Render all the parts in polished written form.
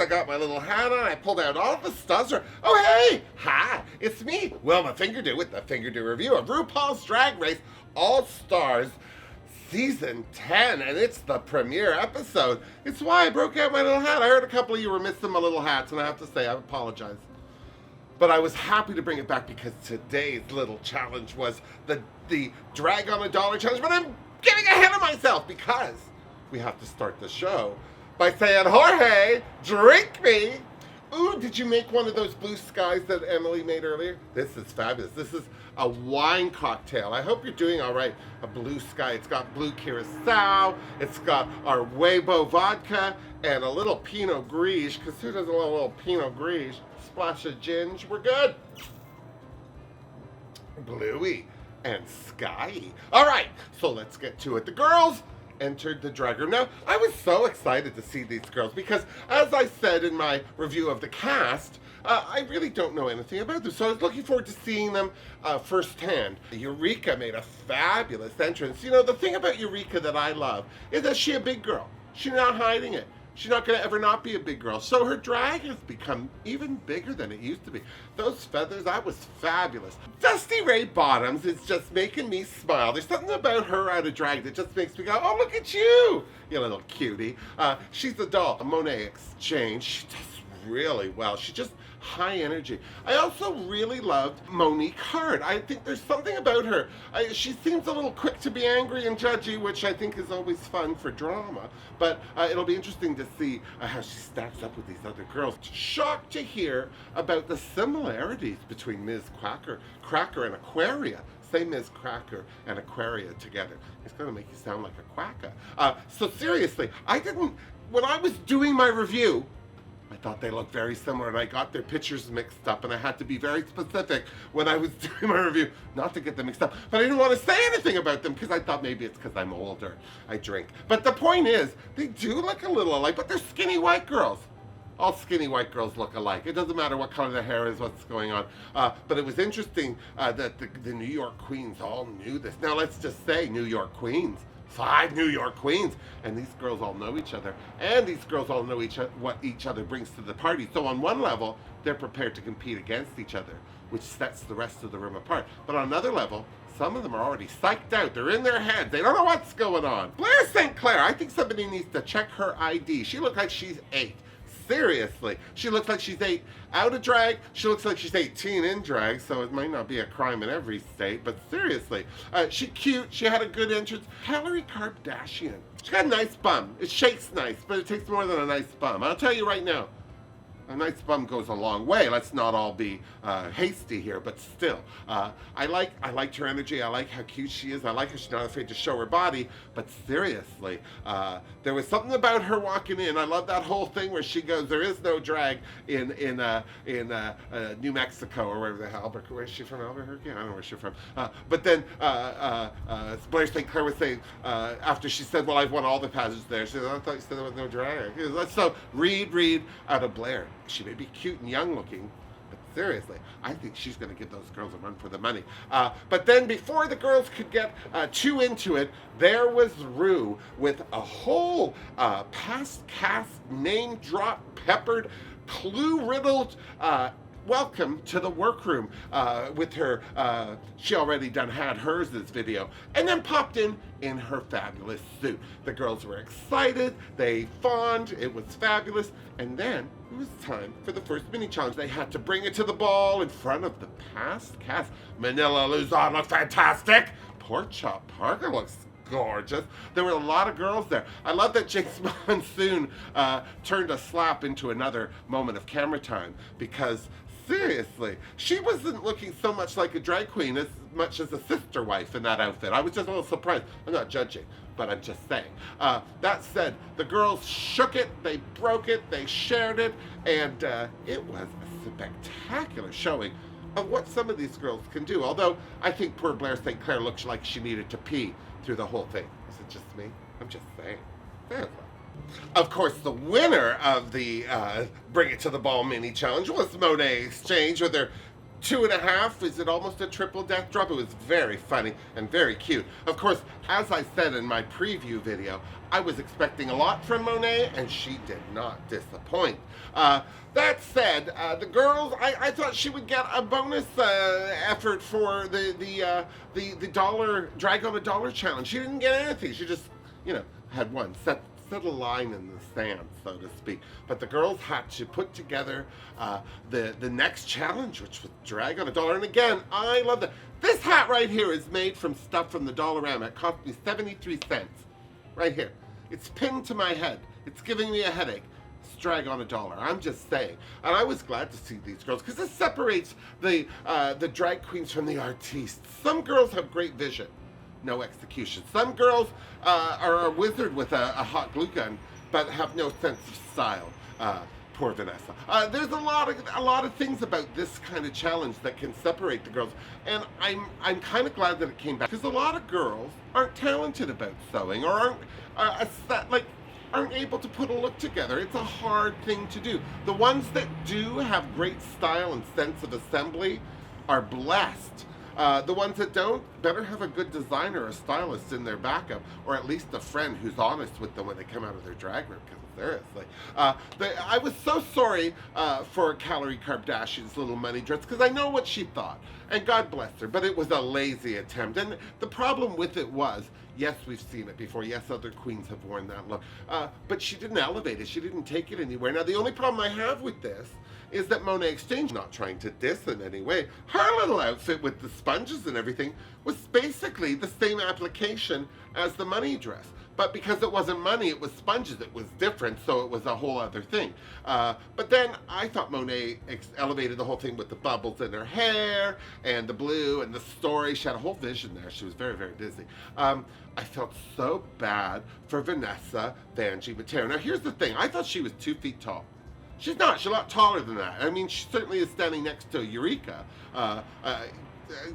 I got my little hat on, I pulled out all the studs. Oh, hey! Hi! It's me, Wilma Fingerdoo, with the Fingerdoo review of RuPaul's Drag Race All-Stars Season 10, and it's the premiere episode. It's why I broke out my little hat. I heard a couple of you were missing my little hats, and I have to say, I apologize. But I was happy to bring it back because today's little challenge was the Drag on a Dollar challenge, but I'm getting ahead of myself because we have to start the show by saying, Jorge, drink me. Ooh, did you make one of those blue skies that Emily made earlier? This is fabulous. This is a wine cocktail. I hope you're doing all right. A blue sky. It's got blue curacao. It's got our Weibo vodka and a little Pinot Gris, because who doesn't love a little Pinot Gris? Splash of ginger. We're good. Bluey and skyy. All right, so let's get to it. The girls entered the drag room. Now, I was so excited to see these girls because, as I said in my review of the cast, I really don't know anything about them, so I was looking forward to seeing them firsthand. Eureka made a fabulous entrance. You know, the thing about Eureka that I love is that she's a big girl. She's not hiding it. She's not going to ever not be a big girl. So her drag has become even bigger than it used to be. Those feathers, that was fabulous. Dusty Ray Bottoms is just making me smile. There's something about her out of drag that just makes me go, oh, look at you, you little cutie. She's a doll. Monet Exchange, she does really well. She just high energy. I also really loved Monique Hart. I think there's something about her. She seems a little quick to be angry and judgy, which I think is always fun for drama. But it'll be interesting to see how she stacks up with these other girls. Shocked to hear about the similarities between Ms. Cracker and Aquaria. Say Ms. Cracker and Aquaria together. It's going to make you sound like a quacker. So seriously, when I was doing my review, I thought they looked very similar, and I got their pictures mixed up, and I had to be very specific when I was doing my review, not to get them mixed up. But I didn't want to say anything about them because I thought maybe it's because I'm older, I drink. But the point is, they do look a little alike, but they're skinny white girls. All skinny white girls look alike. It doesn't matter what color their hair is, what's going on. But it was interesting that the New York queens all knew this. Now let's just say New York queens. 5 New York queens, and these girls all know each other, and these girls all know what each other brings to the party. So on one level, they're prepared to compete against each other, which sets the rest of the room apart. But on another level, some of them are already psyched out. They're in their heads. They don't know what's going on. Blair St. Clair, I think somebody needs to check her ID. She looks like she's 8. Seriously, she looks like she's 8 out of drag. She looks like she's 18 in drag, so it might not be a crime in every state, but seriously, she's cute. She had a good entrance. Hillary Kardashian, she got a nice bum. It shakes nice, but it takes more than a nice bum. I'll tell you right now, a nice bum goes a long way. Let's not all be hasty here, but still, I liked her energy. I like how cute she is. I like how she's not afraid to show her body. But seriously, there was something about her walking in. I love that whole thing where she goes, "There is no drag in New Mexico or wherever the hell. Where is she from? Albuquerque? I don't know where she's from. But then Blair St. Clair was saying after she said, "Well, I've won all the pageants there." She said, "I thought you said there was no drag." So read out of Blair. She may be cute and young looking, but seriously, I think she's going to give those girls a run for the money. But then before the girls could get too into it, there was Ru with a whole past cast name drop peppered, clue riddled welcome to the workroom with her, she already had hers this video, and then popped in her fabulous suit. The girls were excited, they fawned, it was fabulous, and then it was time for the first mini challenge. They had to bring it to the ball in front of the past cast. Manila Luzon looked fantastic. Pork Chop Parker looks gorgeous. There were a lot of girls there. I love that Jinx Monsoon turned a slap into another moment of camera time, because seriously, she wasn't looking so much like a drag queen as much as a sister wife in that outfit. I was just a little surprised. I'm not judging, but I'm just saying. That said, the girls shook it, they broke it, they shared it, and it was a spectacular showing of what some of these girls can do. Although, I think poor Blair St. Clair looks like she needed to pee through the whole thing. Is it just me? I'm just saying. Of course, the winner of the Bring It to the Ball mini challenge was Monet Exchange with her 2.5. Is it almost a triple death drop? It was very funny and very cute. Of course, as I said in my preview video, I was expecting a lot from Monet, and she did not disappoint. That said, the girls, I thought she would get a bonus effort for the dollar drag on a dollar challenge. She didn't get anything. She just, you know, had one set a line in the sand, so to speak. But the girls had to put together the next challenge, which was drag on a dollar. And again, I love that. This hat right here is made from stuff from the Dollarama. It cost me 73 cents. Right here. It's pinned to my head. It's giving me a headache. It's drag on a dollar. I'm just saying. And I was glad to see these girls, because this separates the drag queens from the artistes. Some girls have great vision, no execution. Some girls are a wizard with a hot glue gun, but have no sense of style. Poor Vanessa. There's a lot of things about this kind of challenge that can separate the girls, and I'm kind of glad that it came back, because a lot of girls aren't talented about sewing, or aren't able to put a look together. It's a hard thing to do. The ones that do have great style and sense of assembly are blessed. The ones that don't better have a good designer or stylist in their backup, or at least a friend who's honest with them when they come out of their drag room, because seriously. I was so sorry for Calorie Kardashian's little money dress, because I know what she thought, and God bless her, but it was a lazy attempt. And the problem with it was, yes, we've seen it before. Yes, other queens have worn that look. But she didn't elevate it. She didn't take it anywhere. Now, the only problem I have with this is that Monet Exchange, not trying to diss in any way, her little outfit with the sponges and everything was basically the same application as the money dress. But because it wasn't money, it was sponges, it was different, so it was a whole other thing. But then I thought Monet elevated the whole thing with the bubbles in her hair, and the blue, and the story. She had a whole vision there. She was very, very busy. I felt so bad for Vanessa Vanjie Mateo. Now here's the thing, I thought she was 2 feet tall. She's not. She's a lot taller than that. I mean, she certainly is standing next to Eureka.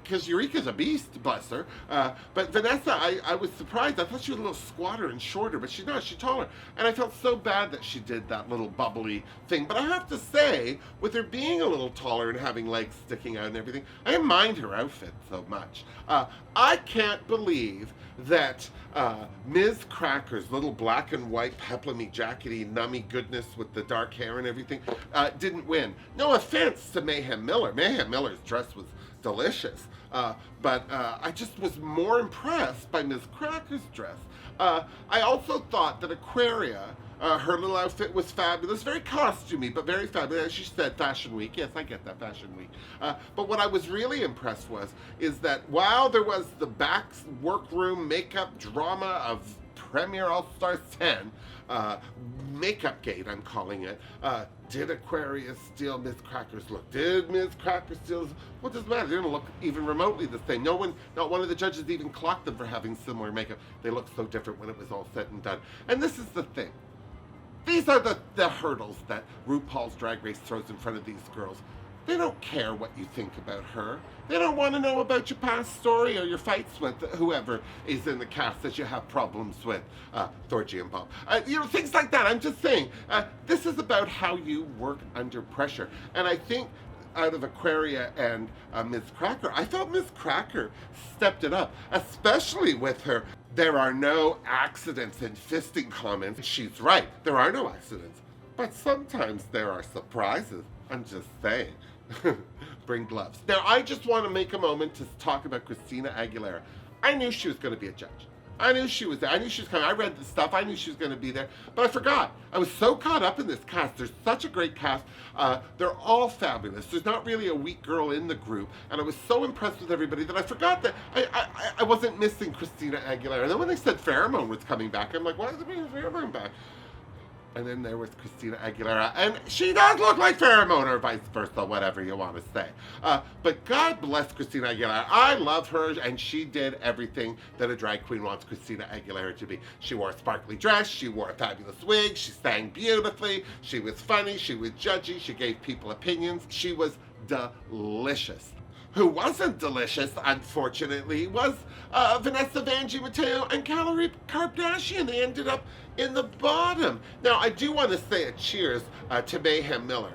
Because Eureka's a beast, bless her. But Vanessa, I was surprised. I thought she was a little squatter and shorter, but she's not. She's taller. And I felt so bad that she did that little bubbly thing. But I have to say, with her being a little taller and having legs sticking out and everything, I didn't mind her outfit so much. I can't believe that Ms. Cracker's little black and white peplamy jackety nummy goodness with the dark hair and everything didn't win. No offense to Mayhem Miller. Mayhem Miller's dress was delicious, but I just was more impressed by Ms. Cracker's dress. I also thought that Aquaria, her little outfit was fabulous, very costumey, but very fabulous. As she said, Fashion Week. Yes, I get that, Fashion Week. But what I was really impressed is that while there was the back workroom makeup drama of Premier All-Stars 10, Makeup Gate, I'm calling it, did Aquarius steal Miss Cracker's look? Did Miss Cracker steal? What does it matter? They didn't look even remotely the same. No one, not one of the judges even clocked them for having similar makeup. They looked so different when it was all said and done. And this is the thing. These are the hurdles that RuPaul's Drag Race throws in front of these girls. They don't care what you think about her. They don't want to know about your past story or your fights with whoever is in the cast that you have problems with, Thorgy and Bob. Things like that. I'm just saying, this is about how you work under pressure. And I think out of Aquaria and Ms. Cracker, I thought Ms. Cracker stepped it up, especially with her "there are no accidents" in fisting comments. She's right, there are no accidents, but sometimes there are surprises. I'm just saying. Bring gloves. Now, I just want to make a moment to talk about Christina Aguilera. I knew she was going to be a judge. I knew she was there. I knew she was coming. I read the stuff. I knew she was going to be there. But I forgot. I was so caught up in this cast. There's such a great cast. They're all fabulous. There's not really a weak girl in the group. And I was so impressed with everybody that I forgot that I wasn't missing Christina Aguilera. And then when they said Pheromone was coming back, I'm like, why is it being Pheromone back? And then there was Christina Aguilera, and she does look like Pheromone, or vice versa, whatever you want to say. But God bless Christina Aguilera. I love her, and she did everything that a drag queen wants Christina Aguilera to be. She wore a sparkly dress, she wore a fabulous wig, she sang beautifully, she was funny, she was judgy, she gave people opinions, she was delicious. who wasn't delicious, unfortunately, was Vanessa Vanjie Mateo and Calorie Kardashian. They ended up in the bottom. Now, I do want to say a cheers to Mayhem Miller.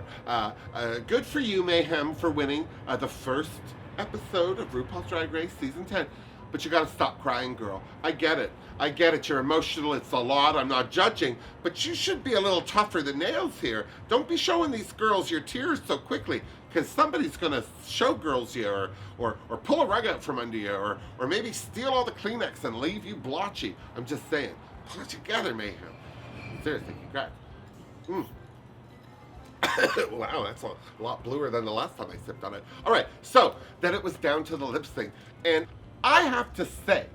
Good for you, Mayhem, for winning the first episode of RuPaul's Drag Race Season 10. But you gotta stop crying, girl. I get it. I get it. You're emotional. It's a lot. I'm not judging. But you should be a little tougher than nails here. Don't be showing these girls your tears so quickly, because somebody's gonna show girls you or pull a rug out from under you or maybe steal all the Kleenex and leave you blotchy. I'm just saying. Pull it together, Mayhem. Seriously, congrats. Wow, that's a lot bluer than the last time I sipped on it. All right, so then it was down to the lip sync. And I have to say,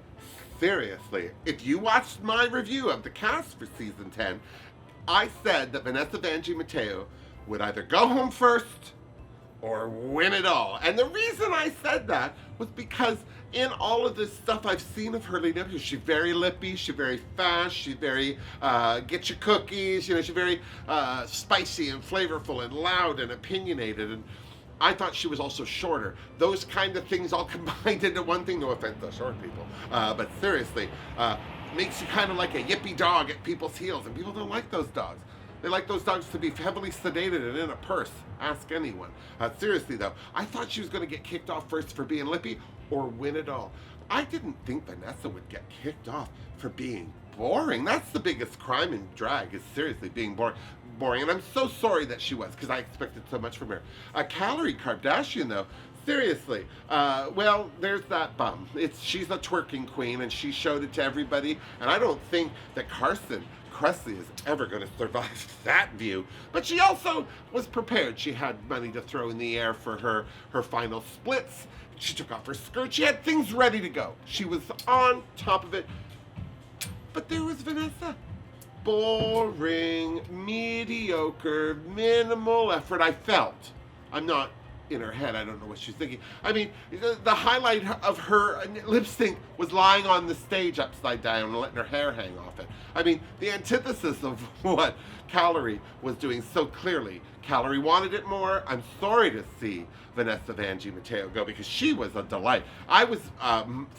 seriously, if you watched my review of the cast for Season 10, I said that Vanessa Vanjie Mateo would either go home first or win it all. And the reason I said that was because in all of this stuff I've seen of her leading up to, she's very lippy, she's very fast, she's very get your cookies, you know, she's very spicy and flavorful and loud and opinionated. And I thought she was also shorter. Those kind of things all combined into one thing. No offense to short people, but seriously, makes you kind of like a yippy dog at people's heels, and people don't like those dogs. They like those dogs to be heavily sedated and in a purse. Ask anyone. Seriously though, I thought she was going to get kicked off first for being lippy or win it all. I didn't think Vanessa would get kicked off for being boring. That's the biggest crime in drag, is seriously being boring. And I'm so sorry that she was, because I expected so much from her. Calorie Kardashian though, seriously, well, there's that bum. She's a twerking queen, and she showed it to everybody. And I don't think that Carson Kressley is ever going to survive that view. But she also was prepared. She had money to throw in the air for her final splits. She took off her skirt. She had things ready to go. She was on top of it. But there was Vanessa. Boring, mediocre, minimal effort. I felt. I'm not in her head. I don't know what she's thinking. I mean, the highlight of her lip sync was lying on the stage upside down and letting her hair hang off it. I mean, the antithesis of what Calorie was doing so clearly. Calorie wanted it more. I'm sorry to see Vanessa Vanjie Mateo go, because she was a delight. I was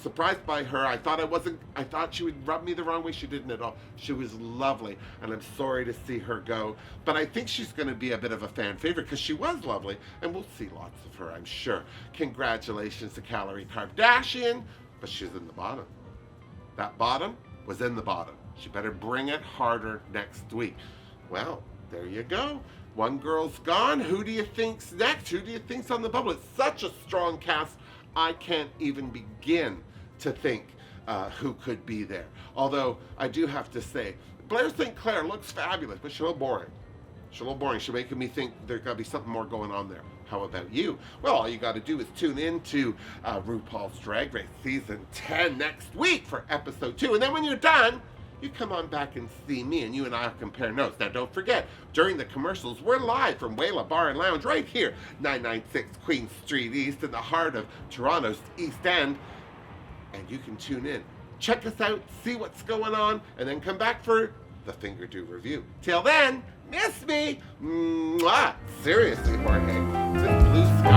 surprised by her. I thought she would rub me the wrong way. She didn't at all. She was lovely, and I'm sorry to see her go. But I think she's going to be a bit of a fan favorite, because she was lovely, and we'll see lots of her, I'm sure. Congratulations to Calorie Kardashian, but she's in the bottom. That bottom was in the bottom. She better bring it harder next week. Well, there you go. One girl's gone. Who do you think's next? Who do you think's on the bubble? It's such a strong cast, I can't even begin to think who could be there. Although, I do have to say, Blair St. Clair looks fabulous, but she's a little boring. She's a little boring. She's making me think there's got to be something more going on there. How about you? Well, all you got to do is tune in to RuPaul's Drag Race Season 10 next week for Episode 2. And then when you're done, you come on back and see me, and you and I will compare notes. Now, don't forget, during the commercials, we're live from Wilma Bar and Lounge right here, 996 Queen Street East, in the heart of Toronto's East End. And you can tune in. Check us out, see what's going on, and then come back for the Fingerdoo review. Till then, miss me. Mwah. Seriously, Jorge. This blue sky